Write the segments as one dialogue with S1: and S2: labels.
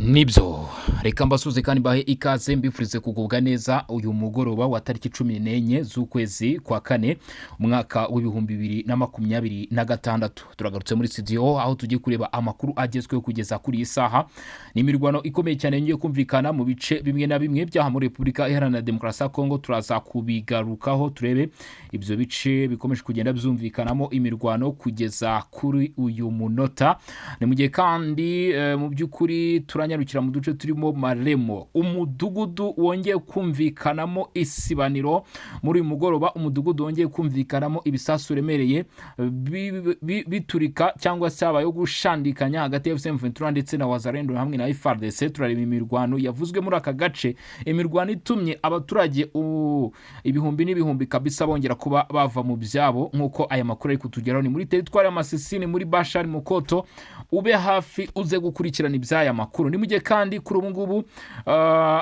S1: Nibyo reka mbasuze kandi bahe ikaze mbifurize kugubwa neza uyu mugoroba wa tariki 14 z'ukwezi kwa kane umwaka w'ibihumbi 2026 turagarutse muri studio aho tugiye kureba amakuru agezweho kugeza kuri isaha ni imirwano ikomeye cyane ngiye kumvikana mu bice bimwe na bimwe byaha muri Republika Iharanira Demokarasi ya Kongo. Turaza kubigarukaho turebe ibyo bice bikomeje kugenda byumvikanamo imirwano kugeza kuri uyu munota. Ni mu gihe kandi mu by'ukuri turanyarukira mu duce turimo Maremo, umudugudu wongeye kumvikanamo isibaniro muri uyu mugoroba. Umudugudu wongeye kumvikanamo ibisasu remereye biturika cyangwa se habayo gushandikanya hagati ya M23 ndetse na Wazalendo hamwe na FARDC. Turareba imirwano yavuzwe muri aka gace, imirwano itumye abaturage ibihumbi n'ibihumbi kabisa bongera kuba bava mu byabo nk'uko aya makuru ari kutugeraho. Ni muri teritwari ya Masisi, ni muri Bashari Mukoto. Ube hafi uze gukurikirana iby'aya makuru. Ni mu gihe kandi kuri ubu ngubu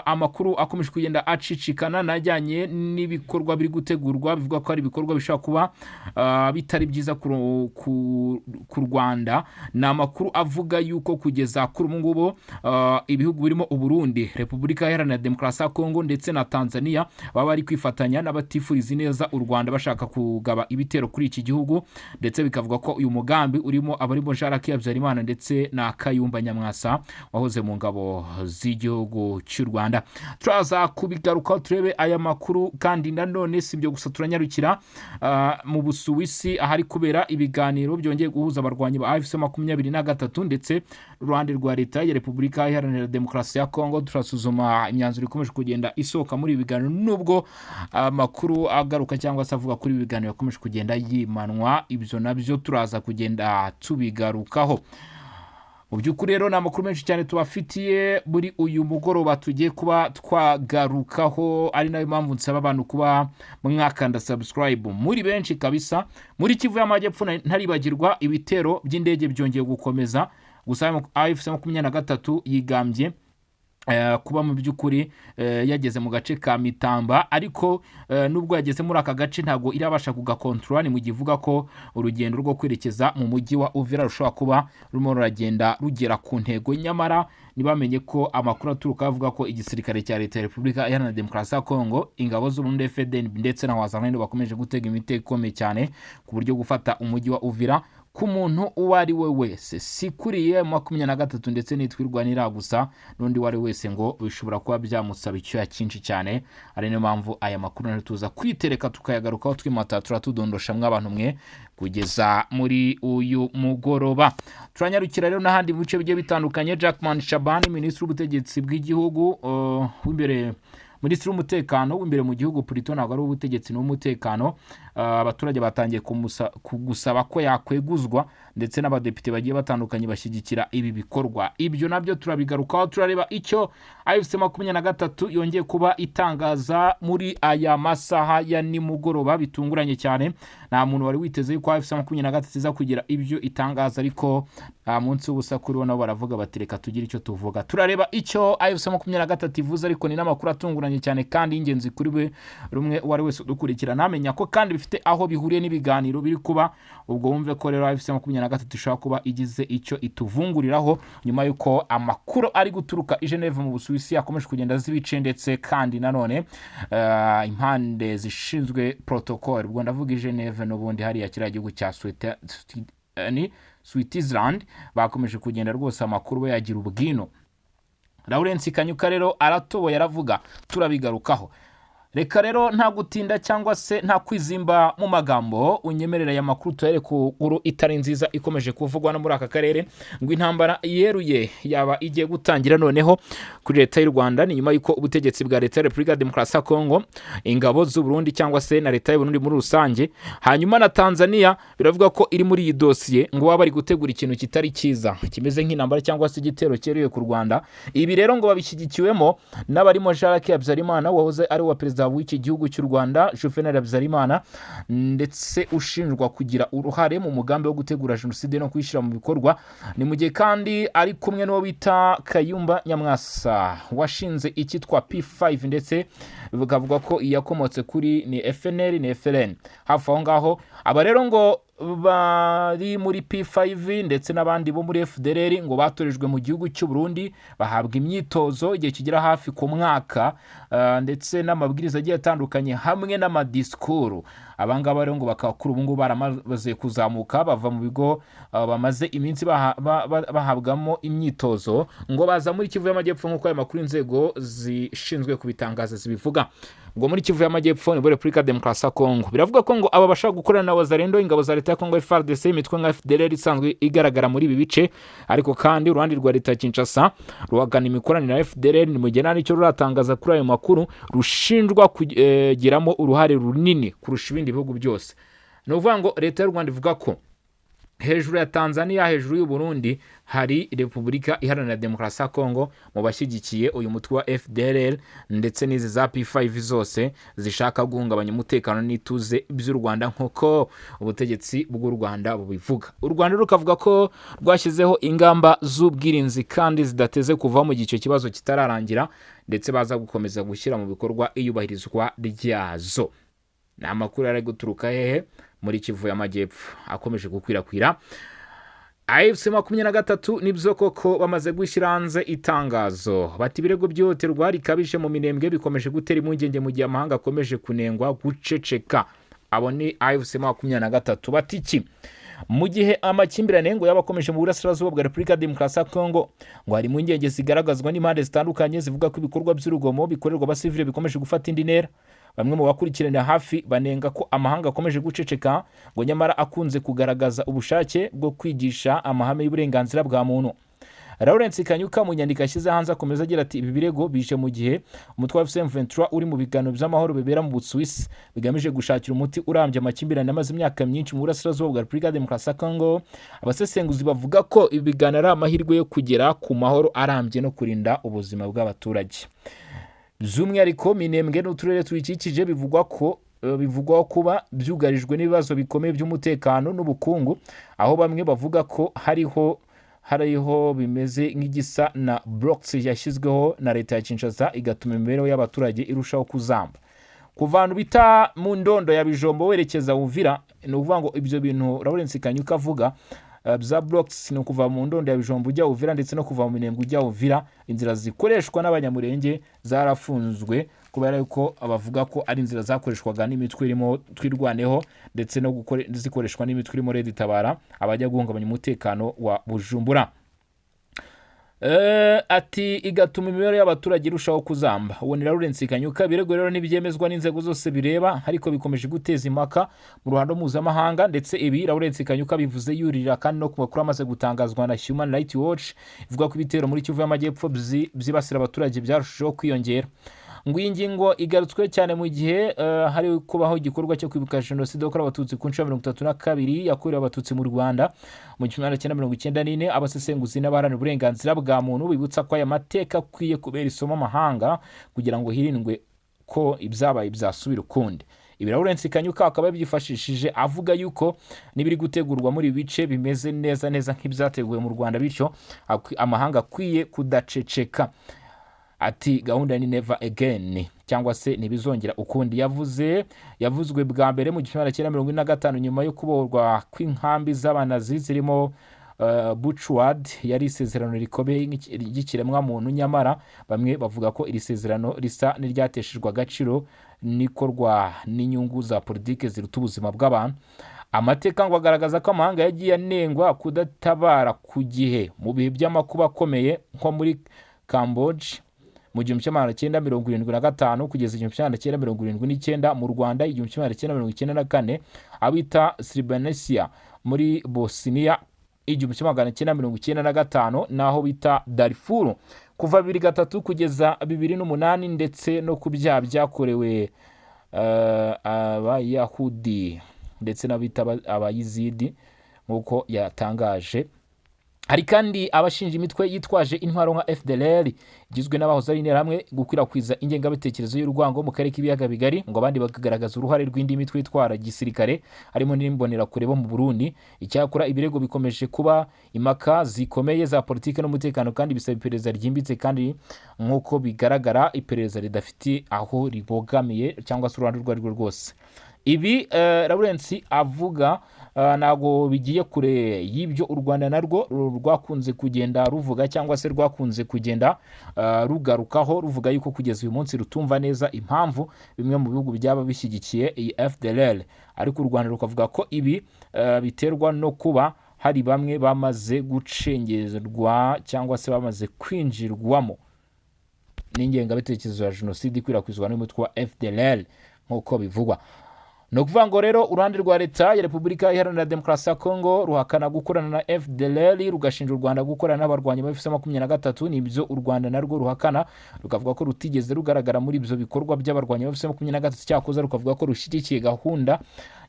S1: amakuru akomeje kugenda acicikana najyanye n'ibikorwa biri gutegurwa bivuga ko ari ibikorwa bishaka kuba bitari byiza ku Rwanda. Ni amakuru avuga yuko kugeza kuri ubu ngubu ibihugu birimo Uburundi, Repubulika Iharanira Demokarasi ya Kongo ndetse na Tanzania baba bari kwifatanya n'abatifuriza neza u Rwanda bashaka kugaba ibitero kuri iki gihugu, ndetse bikavuga ko uyu mugambi urimo abarimo Jaraki Habyarimana ndetse na Kayumba Nyamwasa wahoze mu ngabo z'igihugu cy'u Rwanda. Turaza kubigarukaho turebe aya makuru kandi nanone si byo gusa, turanyarukira mu Busuwisi ahari kubera ibiganiro byongeye guhuza abarwanyi ba AFC-23 ndetse Rwanda rwa leta ya Repubulika Iharanira Demokarasi ya Kongo. Turasuzuma imyanzuro ikomeje kugenda isohoka muri ibiganiro, nubwo amakuru agaruka cyangwa se avuga kuri ibiganiro yakomeje kugenda yimanwa. Ibyo nabyo turaza kugenda tubigarukaho. Mu by'ukuri rero ni amakuru menshi cyane tubafitiye muri uyu mugoroba tugiye kuba twagarukaho, ari nayo mpamvu nsaba abantu kuba mwakanda subscribe muri benshi kabisa. Muri Kivu y'Amajyepfo ntaribagirwa ibitero by'indege byongeye gukomeza, gusa AFC-23 yigambye kuba mu by'ukuri yageze mu gace ka Mitamba, ariko nubwo yageze muri aka gace ntago irabasha kugakontrola. Ni mu givuga ko urugendo rwo kwerekeza mu mujyi wa Uvira rushobora kuba rumo ruragenda rugera ku ntego, nyamara nibamenye ko amakuru aturuka avuga ko igisirikare cya leta ya Repubulika Iharanira Demokarasi ya Kongo, ingabo z'Uburundi FDN ndetse na Wazalendo bakomeje gutega imitego ikomeye cyane ku buryo gufata umujyi wa Uvira ku muntu uwo ari we wese, si kuriye 23 ndetse nitwirwanira gusa n'undi wari wese ngo bishobora kuba byamusaba icyo cyinshi cyane. Ari niyo mpamvu aya makuru nari tuza kwitereka tukayagarukaho twimata turatudondosha mw'abantu mwe kugeza muri uyu mugoroba. Turanyarukira rero n'ahandi mu bice bigiye bitandukanye. Jackman Shabani, minisitiri w'ubutegetsi bw'igihugu w'imbere, minisitiri w'umutekano w'imbere mu gihugu Prito, ntabwo ari ubutegetsi n'umutekano. Abaturage batangiye kugusaba ko yakweguzwa ndetse n'abadepite bagiye batandukanye bashyigikira ibi bikorwa. Ibyo nabyo turabigarukaho, turareba icyo AFC-23 yongeye kuba itangaza muri aya masaha ya nimugoroba bitunguranye cyane. Nta muntu wari witeze yuko AFC-23 iza kugira ibyo itangaza, ariko munsi w'ubusa kuri bo nabo baravuga bati reka tugire icyo tuvuga. Turareba icyo AFC-23 ivuze, ariko ni n'amakuru atunguranye cyane kandi ingenzi kuri we rumwe wari wese udukurikirana amenya ko kandi bifite aho bihuriye n'ibiganiro biri kuba. Ubwo wumve ko rero AFC-23 ishobora kuba igize icyo ituvunguriraho nyuma yuko amakuru ari guturuka i Geneve mu Busuwisi akomeje kugenda zibice, ndetse kandi nanone impande zishinzwe protocol, ubwo ndavuga i Geneve n'ubundi hariya kiriya gihugu cya Switzerland, bakomeje kugenda rwose amakuru bayagira ubwino. Lawrence Kanyuka rero aratoboye yaravuga, turabigarukaho. Reka rero nta gutinda cyangwa se nta kwizimba mu magambo, unyemerera ya makuru tuhere ku nkuru itari nziza ikomeje kuvugwa no muri aka karere, ngo intambara yeruye yaba igiye gutangira noneho kuri leta y'u Rwanda. Ni nyuma yuko ubutegetsi bwa leta ya Repubulika ya Demokarasi ya Kongo, ingabo z'u Burundi cyangwa se na leta y'u Burundi muri rusange, hanyuma na Tanzania biravuga ko iri muri iyi dosiye ngo baba bari gutegura ikintu kitari cyiza kimeze nk'intambara cyangwa se igitero cyeruye ku Rwanda. Ibi rero ngo babishyigikiwemo n'abarimo Jaraki Habyarimana wahoze ari wa perezida w'iki gihugu cy'u Rwanda, Juvenal Habyarimana, ndetse ushinjwa kugira uruhare mu mugambi wo gutegura jenoside no kuyishyira mu bikorwa. Ni mu gihe kandi ari kumwe n'uwo bita Kayumba Nyamwasa washinze icyitwa P5, ndetse bakavuga ko iyakomotse kuri ni FNL ni FLN hafi aho ngaho. Aba rero ngo bari muri P5 ndetse n'abandi bo muri FDLR ngo batorejwe mu gihugu cy'u Burundi bahabwa imyitozo igihe kigera hafi ku mwaka, ndetse n'amabwiriza agiye atandukanye hamwe n'amadisikuru. Abangaba rero ngo bakakura ubu ngubu baramaze kuzamuka bava mu bigo bamaze iminsi bahabwamo imyitozo, ngo baza muri Kivu y'Amajyepfo nk'uko ayo makuru inzego zishinzwe kubitangaza zibivuga. Ngo muri Kivu y'Amajyepfo ni muri Repubulika Demokarasi ya Kongo biravuga ko ngo aba bashaka gukorana na Wazalendo, ingabo za leta ya Kongo FARDC, imitwe nka FDLR isanzwe igaragara muri ibi bice, ariko kandi uruhande rwa leta ya Kinshasa ruhagana imikoranire na FDLR. Ni mugena nicyo ruratangaza kuri ayo makuru, rushinjwa kugiramo uruhare runini kurusha ibindi bihugu byose. Ni ukuvuga ngo leta y'u Rwanda ivuga ko hejuru ya Tanzania, hejuru y'u Burundi hari Repubulika Iharanira Demokarasi ya Kongo mu bashyigikiye uyu mutwe wa FDLR ndetse n'izi za P5 zose zishaka guhungabanya umutekano n'ituze by'u Rwanda nk'uko ubutegetsi bw'u Rwanda bubivuga. U Rwanda rukavuga ko rwashyizeho ingamba z'ubwirinzi kandi zidateze kuva mu gihe icyo kibazo kitararangira, ndetse baza gukomeza gushyira mu bikorwa iyubahirizwa ryazo. Ni amakuru ari guturuka hehe? Muri Kivu y'Amajyepfo akomeje gukwirakwira. AFC 23 nibyo koko bamaze gushyira hanze itangazo bati ibirego by'ihohoterwa rikabije mu Minembwe bikomeje gutera impungenge mu gihe amahanga akomeje kunengwa guceceka. Abo ni AFC 23 bati iki? Mu gihe amakimbirane ngo yabakomeje mu burasirazuba bwa Repubulika Demokarasi ya Kongo, ngo hari impungenge zigaragazwa n'impande zitandukanye zivuga ko ibikorwa by'urugomo bikorerwa abasivile bikomeje gufata indi ntera. Bamwe mu bakurikirana hafi banenga ko amahanga akomeje guceceka, ngo nyamara akunze kugaragaza ubushake bwo kwigisha amahame y'uburenganzira bwa muntu. Lawrence Kanyuka mu nyandiko yashyize hanze akomeza agira ati ibi birego bije mu gihe umutwe wa M23 uri mu biganiro by'amahoro bibera mu Busuwisi bigamije gushakira umuti urambye amakimbirane amaze imyaka myinshi mu burasirazuba bwa Repubulika Demokarasi ya Kongo. Abasesenguzi bavuga ko ibi biganiro ari amahirwe yo kugera ku mahoro arambye no kurinda ubuzima bw'abaturage. By'umwihariko Minembwe n'uturere tuyikikije bivugwa kuba byugarijwe n'ibibazo bikomeye by'umutekano n'ubukungu, aho bamwe bavuga ko hariho bimeze nk'igisa na blocks yashyizweho na leta ya Kinshasa igatuma imibereho y'abaturage irushaho kuzamba. Kuvantu bita mu ndondo ya Bijombo werekeza Uvira, ni ukuvuga ngo ibyo bintu Lawrence Kanyuka avuga za blocks no kuva mu ndondo ya Bijombo ujya Uvira ndetse no kuva mu Minembwe ujya Uvira, inzira zikoreshwa n'abanyamurenge zarafunzwe kubera yuko abavuga ko ari inzira zakoreshwaga n'imitwe irimo twirwaneho ndetse no zikoreshwa n'imitwe irimo Red Tabara abajya guhungabanya umutekano wa Bujumbura. Ati igatuma imibereho y'abaturage irushaho kuzamba. Uwo ni Lawrence Kanyuka. Birego rero n'ibyemezwa n'inzego zose bireba, ariko bikomeje guteza impaka mu ruhando mpuzamahanga, ndetse ibi Lawrence Kanyuka bivuze yurira kandi no ku makuru amaze gutangazwa na Human Rights Watch ivuga ko ibitero muri Kivu y'Amajyepfo byibasira abaturage byarushijeho kwiyongera. Ngo iyi ngingo igarutswe cyane mu gihe hari kubaho igikorwa cyo kwibuka jenoside yakorewe abatutsi ku nshuro 32 yakorewe abatutsi mu Rwanda mu 1994. Abasesenguzi n'abaharanira uburenganzira bwa muntu bibutsa ko aya mateka akwiye kubera isomo amahanga kugira ngo hirindwe ko ibyabaye byasubira ukundi. Ibi Lawrence Kanyuka akaba yabyifashishije avuga yuko nibiri gutegurwa muri bice bimeze neza nk'ibyateguwe mu Rwanda, bityo amahanga akwiye kudaceceka. Ati gahunda ni never again cyangwa se ntibizongera ukundi. Yavuzwe bwa mbere mu 1945 nyuma yo kuborwa kw'inkambi z'abanazi zirimo Buchwald. Yari isezerano rikomeye ry'ikiremwa muntu, nyamara bamwe bavuga ko iri sezerano risa n'iryateshejwe agaciro n'ikorwa n'inyungu za politike ziruta ubuzima bw'abantu. Amateka ngo agaragaza ko amahanga yagiye anengwa kudatabara ku gihe mu bihe by'amakuba akomeye nko muri Cambodia mu 1975 kugeza 1979, mu Rwanda 1994, abita Srebrenica muri Bosnia 1995, naho bita Darfur kuva 2003 kugeza 2008, ndetse no ku byaha byakorewe abayahudi ndetse n'abita abayizidi nk'uko yatangaje. Hari kandi abashinja imitwe yitwaje intwaro nka FDLR igizwe n'abahoze ari interahamwe gukwirakwiza ingengabitekerezo y'urwango mu karere k'ibiyaga bigari, ngo abandi bakagaragaza uruhare rw'indi mitwe yitwara gisirikare harimo n'imbonerakure bo mu Burundi. Icyakora ibirego bikomeje kuba impaka zikomeye za politike n'umutekano, kandi bisaba iperereza ryimbitse kandi nk'uko bigaragara iperereza ridafite aho ribogamiye cyangwa se uruhande rwo rwose. Ibi Lawrence avuga ntago bigiye kure y'ibyo u Rwanda narwo rwakunze kugenda ruvuga cyangwa se rwakunze kugenda rugarukaho ruvuga yuko kugeza uyu munsi rutumva neza impamvu bimwe mu bihugu byaba bishyigikiye iyi FDLR, ariko u Rwanda rukavuga ko ibi biterwa no kuba hari bamwe bamaze gucengezwa cyangwa se bamaze kwinjirwamo n'ingengabitekerezo ya jenoside ikwirakwizwa n'umutwe wa FDLR nk'uko bivugwa. Ni ukuvuga ngo rero uruhande rwa leta ya Repubulika Iharanira Demokarasi ya Kongo ruhakana gukorana na FDLR, rugashinja u Rwanda gukorana n'abarwanyi ba M23. Ni ibyo u Rwanda narwo ruhakana, rukavuga ko rutigeze rugaragara muri ibyo bikorwa by'abarwanyi ba M23, cyakoze rukavuga ko rushyigikiye gahunda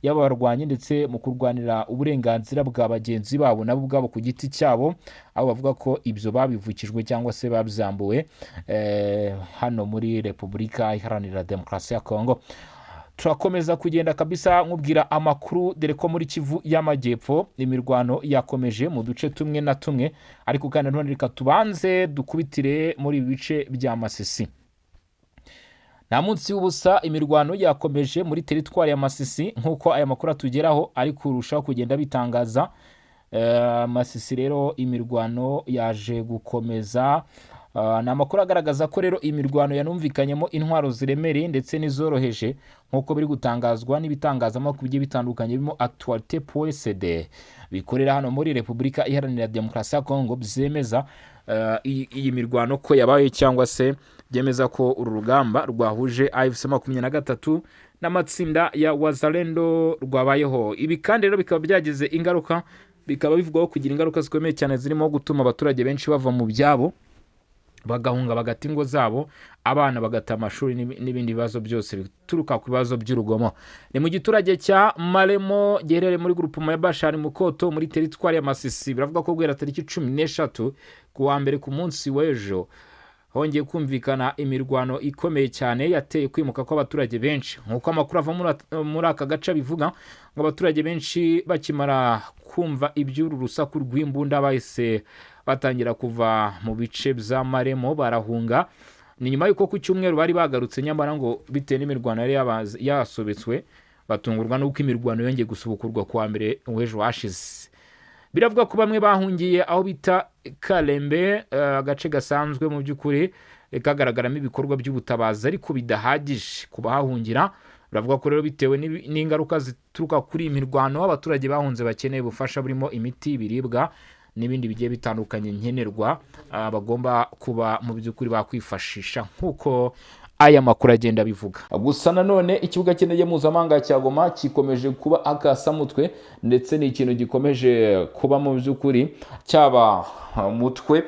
S1: y'abarwanyi ndetse mu kurwanira uburenganzira bwa bagenzi babo nabo ubwabo ku giti cyabo, aho bavuga ko ibyo babivukijwe cyangwa se babyambuwe hano muri Repubulika Iharanira Demokarasi ya Kongo. Turakomeza kugenda kabisa nkubwira amakuru, dore ko muri Kivu y'Amajyepfo imirwano yakomeje mu duce tumwe na tumwe, ariko kandi none reka tubanze dukubitire muri ibi bice bya Masisi. Nta munsi w'ubusa imirwano yakomeje muri teritwari ya Masisi nk'uko aya makuru atugeraho ari kurushaho kugenda bitangaza. Masisi rero imirwano yaje gukomeza. Ni amakuru agaragaza ko rero imirwano yanumvikanyemo intwaro ziremereye ndetse n'izoroheje nk'uko biri gutangazwa n'ibitangazamakuru bigiye bitandukanye birimo Actualité.cd bikorera hano muri Repubulika Iharanira Demokarasi ya Kongo, byemeza iyi mirwano ko yabaye cyangwa se byemeza ko uru rugamba rwahuje AFC-23 n'amatsinda ya Wazalendo rwabayeho. Ibi kandi rero bikaba byagize ingaruka, bikaba bivugwaho kugira ingaruka zikomeye cyane zirimo gutuma abaturage benshi bava mu byabo bagahunga bagata ingo zabo, abana bagata amashuri n'ibindi bibazo byose bituruka ku bibazo by'urugomo. Ni mu giturage cya Maremo giherereye muri groupement ya Bashari Mukoto muri teritwari ya Masisi. Biravuga ko guhera tariki 13 kuwa mbere ku munsi w'ejo hongeye kumvikana imirwano ikomeye cyane yateye kwimuka kw'abaturage benshi, nk'uko amakuru ava muri aka gace bivuga ngo abaturage benshi bakimara kumva iby'uru rusaku rw'imbunda bahise batangira kuva mu bice bya Maremo barahunga. Ni nyuma y'uko ku cyumweru bari bagarutse, nyamara ngo bitewe n'imirwano yari yasobetswe batungurwa n'uko imirwano yongeye gusubukurwa kuwa mbere w'ejo hashize. Biravuga ko bamwe bahungiye aho bita Kalembe, agace gasanzwe mu by'ukuri kagaragaramo ibikorwa by'ubutabazi ariko bidahagije ku bahahungira. Biravuga ko rero bitewe n'ingaruka zituruka kuri imirwano abaturage bahunze bakeneye ubufasha burimo imiti, ibiribwa n'ibindi bigiye bitandukanye nkenerwa bagomba kuba mu by'ukuri bakwifashisha nk'uko aya makuru agenda bivuga. Gusa nanone ikibuga cy'indege mpuzamahanga cya Goma gikomeje kuba akasamutwe, ndetse ni ikintu gikomeje kuba mu by'ukuri cyaba umutwe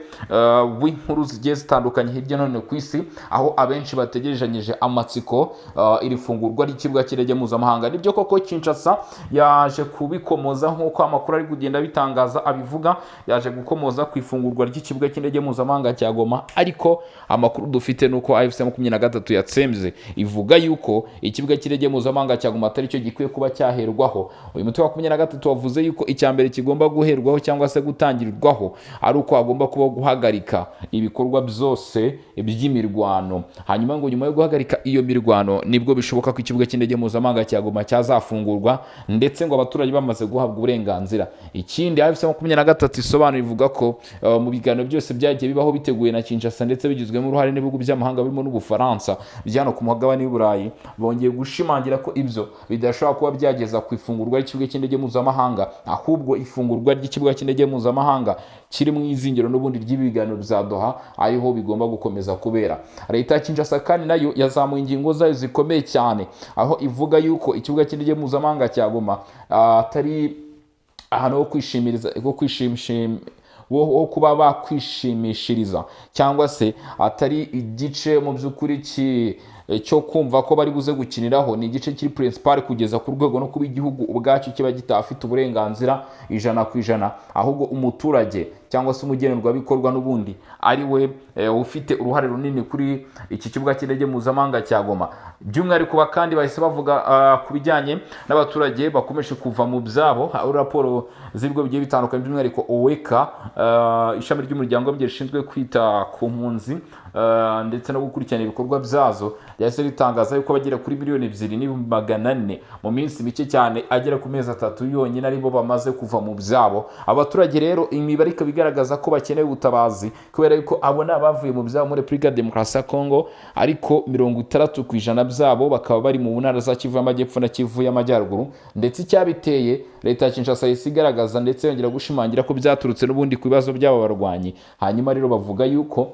S1: w'inkuru zigiye zitandukanye hirya no hino ku isi, aho abenshi bategerejanyije amatsiko iri fungurwa ry'ikibuga cy'indege mpuzamahanga. Nibyo koko Kinshasa yaje kubikomoza nk'uko amakuru ari kugenda bitangaza abivuga, yaje gukomoza ku ifungurwa ry'ikibuga cy'indege mpuzamahanga cya Goma, ariko amakuru dufite nuko AFC-23 yatsembye ivuga yuko ikibuga cy'indege mpuzamahanga cya Goma atari cyo gikwiye kuba cyaherwaho. Uyu mutwe wa 23 wavuze yuko icyambere kigomba guherwaho cyangwa se gutangirirwaho ari uko hagomba kuba guhagarika ibikorwa byose by'imirwano. Hanyuma ngo nyuma yo guhagarika iyo mirwano nibwo bishoboka ko ikibuga cy'indege mpuzamahanga cya Goma cyazafungurwa, ndetse ngo abaturage bamaze guhabwa uburenganzira. Ikindi AFC-23 isobanura ivuga ko mu biganiro byose byagiye bibaho biteguye na Kinshasa ndetse bigizwemo uruhare n'ibihugu by'amahanga birimo n'Ubufaransa byano ku mugabane w'Uburayi, bongeye gushimangira ko ibyo bidashobora kuba byageza ku ifungurwa ry'ikibuga cy'indege mpuzamahanga, ahubwo ifungurwa ry'ikibuga cy'indege mpuzamahanga kiri mu izingiro n'ubundi ry'ibiganiro bya Doha ariho bigomba gukomeza kubera. Leta ya Kinshasa kandi nayo yazamuye ingingo zayo zikomeye cyane, aho ivuga yuko ikibuga cy'indege mpuzamahanga cya Goma atari ahantu ho kwishimiriza wo kuba bakwishimishiriza, cyangwa se atari igice mu by'ukuri cyo kumva ko bari buze gukiniraho. Ni igice kiri principal kugeza ku rwego no kuba igihugu ubwacyo kiba gitafite uburenganzira 100%, ahubwo umuturage cyangwa se umugenerwabikorwa n'ubundi ari we ufite uruhare runini kuri iki kibuga cy'indege mpuzamahanga cya Goma. By'umwihariko kandi bahise bavuga ku bijyanye n'abaturage bakomeje kuva mu byabo, aho raporo z'ibigo bigiye bitandukanye by'umwihariko OECA, ishami ry'umuryango w'abibumbye rishinzwe kwita ku mpunzi ndetse no gukurikirana ibikorwa byazo, ryahise ritangaza yuko bagera kuri miliyoni 2,400,000 mu minsi mike cyane, agera ku mezi 3 yonyine aribo bamaze kuva mu byabo. Abaturage rero imibare ikaba igaragaza ko bakeneye ubutabazi kubera yuko abo ni abavuye mu byabo muri Repubulika ya Demokarasi ya Kongo, ariko 60% byabo bakaba bari mu ntara za Kivu y'Amajyepfo na Kivu y'Amajyaruguru. Ndetse icyabiteye leta ya Kinshasa yahise igaragaza ndetse yongera gushimangira ko byaturutse n'ubundi ku bibazo by'aba barwanyi. Hanyuma rero bavuga yuko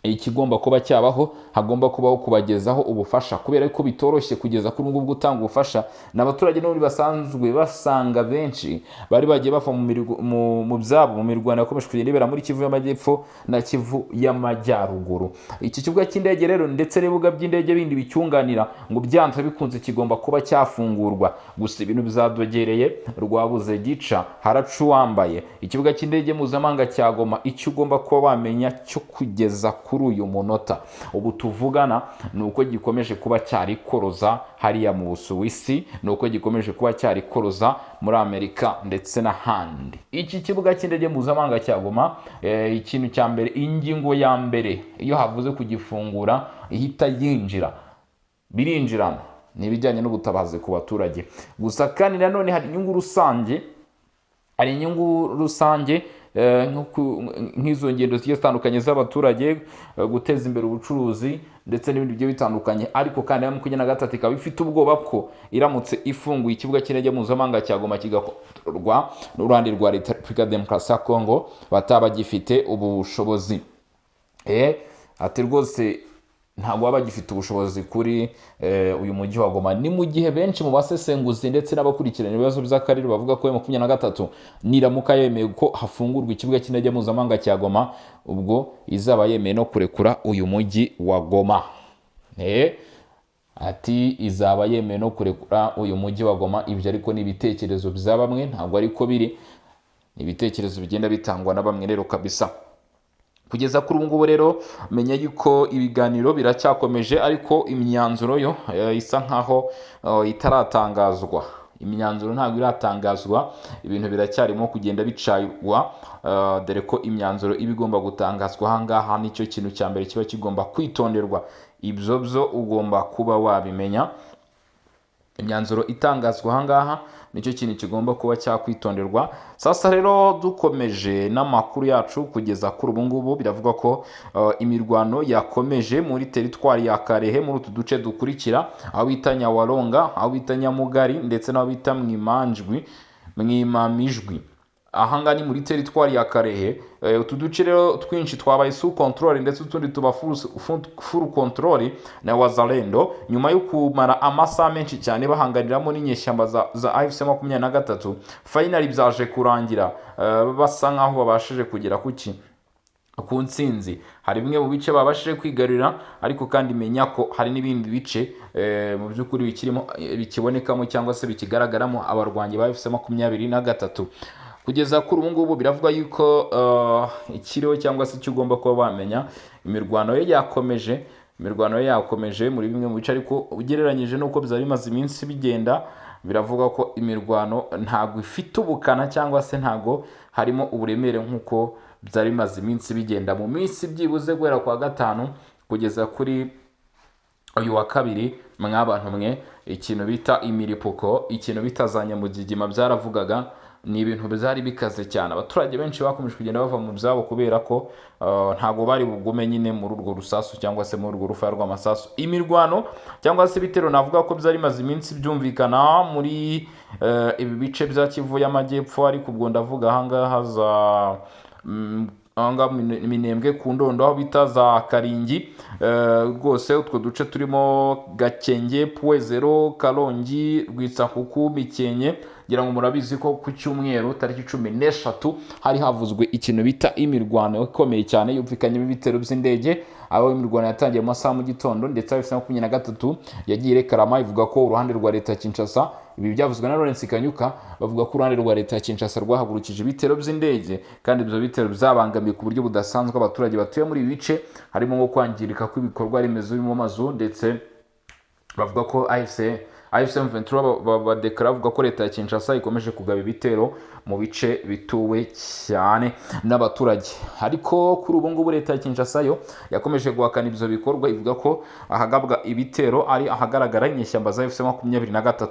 S1: ikigomba kuba cyabaho, hagomba kubaho kubagezaho ubufasha, kubera ko bitoroshye kugeza kuri ngubwo gutanga ubufasha. N'abaturage n'uri basanzwe basanga benshi bari bagiye bafa mu byabo mu mirwano yakomeje kugenda ibera muri Kivu y'Amajyepfo na Kivu y'Amajyaruguru. Iki kibuga cy'indege rero ndetse n'ibibuga by'indege bindi bicyunganira ngo byanze bikunze kigomba kuba cyafungurwa, gusa ibintu bizadogereye rwabuze gica haracu wambaye. Ikibuga cy'indege mpuzamahanga cya Goma, icyo ugomba kuba wamenya cyo kugeza kuri uyu munota ubu tuvugana ni uko gikomeje kuba cyarikoroza hariya mu Busuwisi, ni uko gikomeje kuba cyarikoroza muri Amerika ndetse n'ahandi. Iki kibuga cy'indege mpuzamahanga cya Goma, ikintu cya mbere, ingingo ya mbere iyo havuze kugifungura ihita yinjira, birinjirana n'ibijyanye n'ubutabazi ku baturage. Gusa kandi nanone hari inyungu rusange, nk'izo ngendo zigiye zitandukanye z'abaturage, guteza imbere ubucuruzi ndetse n'ibindi bigiye bitandukanye. Ariko kandi M23 ikaba ifite ubwoba ko iramutse ifunguye ikibuga cy'indege mpuzamahanga cya Goma kigakorwa n'uruhande rwa leta ya Repubulika ya Demokarasi ya Kongo, bataba gifite ubushobozi. Ati rwose ntabwo baba bagifite ubushobozi kuri uyu mujyi wa Goma. Ni mu gihe benshi mu basesenguzi ndetse n'abakurikirana ibibazo by'akarere bavuga ko M23 niramuka yemeye ko hafungurwa ikibuga cy'indege mpuzamahanga cya Goma, ubwo izaba yemeye no kurekura uyu mujyi wa Goma. Ati izaba yemeye no kurekura uyu mujyi wa Goma. Ibyo ariko ni ibitekerezo bya bamwe, ntabwo ariko biri, ni ibitekerezo bigenda bitangwa na bamwe rero kabisa. Kugeza kuri ubu ngubu rero menya yuko ibiganiro biracyakomeje, ariko imyanzuro yo isa nkaho itaratangazwa. Imyanzuro ntabwo iratangazwa, ibintu biracyarimo kugenda bicaywa, dore ko imyanzuro iba igomba gutangazwa ahangaha nicyo kintu cya mbere kiba kigomba kwitonderwa. Ibyo byo ugomba kuba wabimenya. Imyanzuro itangazwa ahangaha nicyo kintu kigomba kuba cyakwitonderwa. Sasa rero dukomeje n'amakuru yacu kugeza kuri ubu ngubu, biravuga ko imirwano yakomeje muri teritwari ya Karehe, muri utu duce dukurikira, aho bita Nyawaronga, aho bita Nyamugari ndetse n'aho bita Mwimamijwi. Ahanga ni muri teritwari ya Karehe. Utu duce rero twinshi twabaye sous control ndetse utundi tuba full control na Wazalendo, nyuma yo kumara amasaha menshi cyane bahanganiramo n'inyeshyamba za AFC 23. Finally byaje kurangira basa nkaho babashije kugera ku ntsinzi. Hari bimwe mu bice babashije kwigarurira, ariko kandi menya ko hari n'ibindi bice mu by'ukuri bikibonekamo cyangwa se bikigaragaramo abarwanyi ba AFC 23. Kugeza kuri ubu ngubu biravuga yuko ikiriho cyangwa se icyo ugomba kuba wamenya, imirwano ye yakomeje muri bimwe mu bice, ariko ugereranyije n'uko byari bimaze iminsi bigenda, biravuga ko imirwano ntabwo ifite ubukana cyangwa se ntabwo harimo uburemere nk'uko byari bimaze iminsi bigenda. Mu minsi byibuze guhera kwa gatanu kugeza kuri uyu wa kabiri, mw'abantu mwe, ikintu bita imiripuko, ikintu bita za nyamugigima byaravugaga, ni ibintu byari bikaze cyane. Abaturage benshi bakomeje kugenda bava mu byabo kubera ko ntago bari bugume nyine muri urwo rusasu cyangwa se muri urwo rufaya rw'amasasu. Imirwano cyangwa se ibitero navuga ko byari maze iminsi byumvikana muri ibi bice bya Kivu y'Amajyepfo, ariko ubwo ndavuga ahangaha za Minembwe ku Ndondo, aho bita za Karingi, rwose utwo duce turimo Gakenge, Puezero, Karongi, Rwitsakuku, Mikenke ngira ngo murabizi ko ku cyumweru tariki 13 hari havuzwe ikintu bita imirwano ikomeye cyane yumvikanyemo ibitero by'indege, aho imirwano yatangiye mu masaha mu gitondo, ndetse AFC 23 yagiye irekarama ivuga ko uruhande rwa leta ya Kinshasa, ibi byavuzwe na Lawrence Kanyuka, bavuga ko uruhande rwa leta ya Kinshasa rwahagurukije ibitero by'indege, kandi ibyo bitero byabangamiye ku buryo budasanzwe abaturage batuye muri ibi bice, harimo nko kwangirika kw'ibikorwa remezo birimo amazu, ndetse bavuga ko AFC 23 badekara bavuga ko leta ya Kinshasa ikomeje kugaba ibitero mu bice bituwe cyane n'abaturage. Ariko kuri ubu ngubu leta ya Kinshasa yo yakomeje guhakana ibyo bikorwa, ivuga ko ahagabwa ibitero ari ahagaragara inyeshyamba za AFC 23.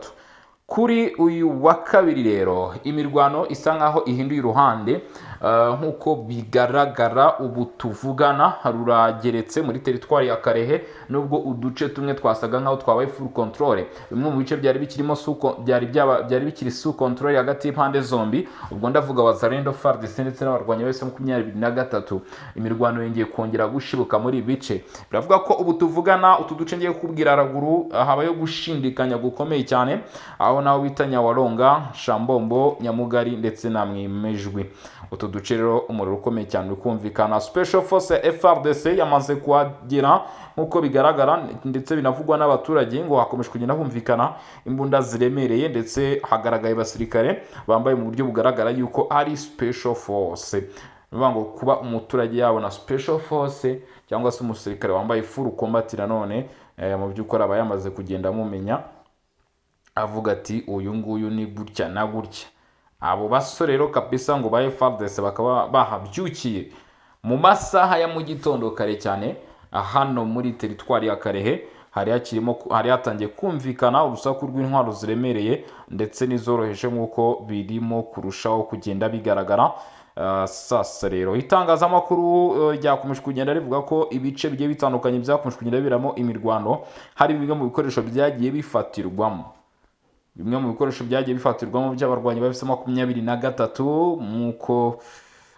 S1: Kuri uyu wa kabiri rero imirwano isa nkaho ihinduye uruhande, nkuko bigaragara ubu tuvugana rurageretse muri teritwari ya Karehe, nubwo uduce tumwe twasaga nkaho twabaye full control. Bimwe mu bice byari bikirimo byari bikiri sous control hagati y'impande zombi, ubwo ndavuga Wazalendo, FARDC ndetse n'abarwanyi bose 23. Imirwano yongeye kongera gushibuka muri bice, biravuga ko ubu tuvugana utu duce ngiye kubwira haraguru habayo gushindikanya gukomeye cyane, aho naho bita Nyawaronga, Shambombo, Nyamugari ndetse na Mwimejwi. Utu duce rero umuriro ukomeye cyane ukumvikana. Special Force FARDC yamaze kuhagera nkuko bigaragara, ndetse binavugwa n'abaturage ngo hakomeje kugenda humvikana imbunda ziremereye, ndetse hagaragaye basirikare bambaye mu buryo bugaragara yuko ari Special Force. Bivuga ngo kuba umuturage yabona Special Force cyangwa se umusirikare wambaye full combat none mu by'ukuri aba yamaze kugenda mumenya, avuga ati uyu nguyu ni gutya na gutya. Abo basore rero kabisa ngo ba FARDC bakaba bahabyukiye mu masaha ya mu gitondo kare cyane, hano muri teritwari ya Karehe hari hatangiye kumvikana urusaku rw'intwaro ziremereye ndetse n'izoroheje nk'uko birimo kurushaho kugenda bigaragara. Sasa rero itangazamakuru ryakomeje kugenda rivuga ko ibice bigiye bitandukanye byakomeje kugenda biramo imirwano, hari bimwe mu bikoresho byagiye bifatirwamo. Bimwe mu bikoresho byagiye bifatirwamo by'abarwanyi ba AFC 23 nk'uko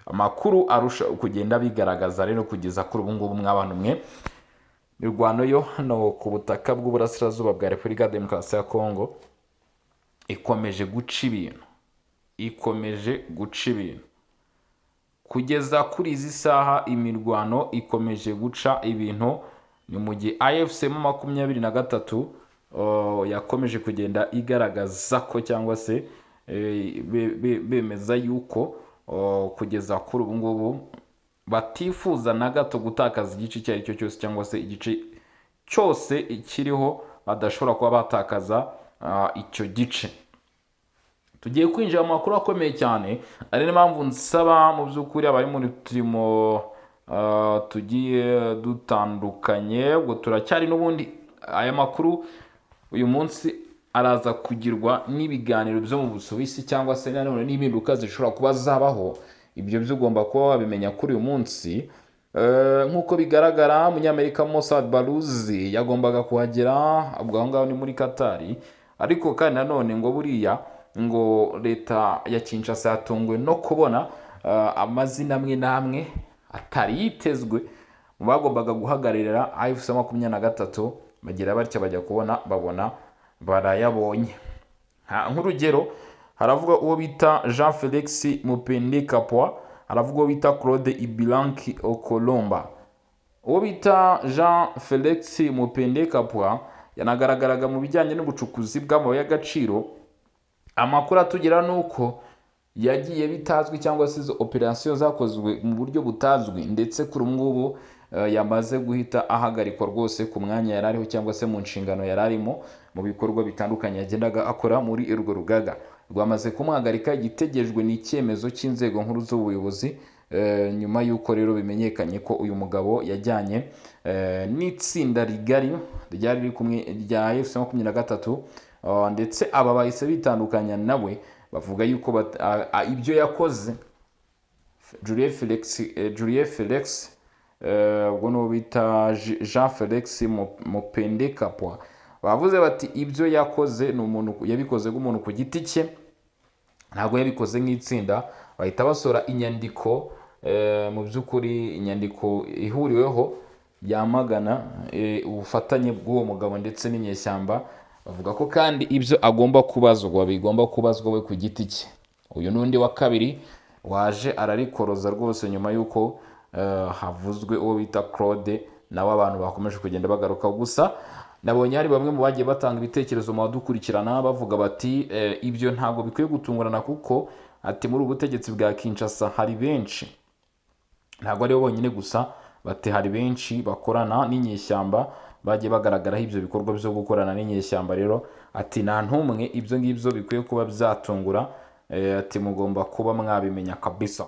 S1: amakuru arusha kugenda bigaragaza rero kugeza kuri ubu ngubu mw'abantu mwe. Imirwano yo hano ku butaka bw'uburasirazuba bwa Repubulika ya Demokarasi ya Kongo ikomeje guca ibintu kugeza kuri izi saha. Imirwano ikomeje guca ibintu, ni mu gihe AFC 23 yakomeje kugenda igaragaza ko cyangwa se bemeza yuko kugeza kuri ubu ngubu batifuza na gato gutakaza igice icyo ari cyo cyose, cyangwa se igice cyose ikiriho badashobora kuba batakaza icyo gice. Tugiye kwinjira mu makuru akomeye cyane, ari n'impamvu nsaba mu by'ukuri abari muri turimo tugiye dutandukanye, ubwo turacyari n'ubundi aya makuru uyu munsi araza kugirwa n'ibiganiro byo mu Busuwisi, cyangwa se nanone n'impinduka zishobora kuba zabaho. Ibyo byo ugomba kuba wabimenya kuri uyu munsi. Nk'uko bigaragara Umunyamerika Mossad Baluzi yagombaga kuhagera, ubwo aho ngaho ni muri Katari, ariko kandi nanone ngo buriya ngo leta ya Kinshasa yatunguwe no kubona amazina amwe n'amwe atari yitezwe mu bagombaga guhagararira AFC 23, bagira batya bajya kubona babona barayabonye. Nk'urugero haravuga uwo bita Jean Felix Mupende Kapwa, haravuga uwo bita Claude Ibilanki Okolomba. Uwo bita Jean Felix Mupende Kapwa yanagaragaraga mu bijyanye n'ubucukuzi bw'amabuye y'agaciro. Amakuru atugera nuko yagiye bitazwi, cyangwa se izo operation zakozwe mu buryo butazwi, ndetse kuri ngubu yamaze guhita ahagarikwa rwose ku mwanya yarariho, cyangwa se mu nshingano yararimo mu bikorwa bitandukanye yagendaga akora muri urwo rugaga. Rwamaze kumuhagarika, igitegerejwe n'icyemezo cy'inzego nkuru z'ubuyobozi, nyuma y'uko rero bimenyekanye ko uyu mugabo yajyanye n'itsinda rigari ryari riri kumwe rya AFC 23, ndetse aba bahise bitandukanya nawe, bavuga yuko ibyo yakoze Julien Felix ubwo no bita Jean Felix Mupende Kapwa, bavuze bati ibyo yakoze ni umuntu yabikoze nk'umuntu ku giti cye, ntabwo yabikoze nk'itsinda. Bahita basora inyandiko, mu by'ukuri inyandiko ihuriweho yamagana ubufatanye bw'uwo mugabo ndetse n'inyeshyamba bavuga ko kandi ibyo agomba kubazwa bigomba kubazwa we ku giti cye. Uyu n'undi wa kabiri waje ararikoroza rwose nyuma y'uko havuzwe uwo bita Claude, nawe abantu bakomeje kugenda bagaruka. Gusa nabonye hari bamwe mu bagiye batanga ibitekerezo mu badukurikirana bavuga bati ibyo ntabwo bikwiye gutungurana, kuko ati muri ubutegetsi bwa Kinshasa hari benshi, ntabwo aribo bonyine gusa, bati hari benshi bakorana n'inyeshyamba bagiye bagaragaraho ibyo bikorwa byo gukorana n'inyeshyamba. Rero ati nta ntumwe ibyo ngibyo bikwiye kuba byatungura, ati mugomba kuba mwabimenya kabisa.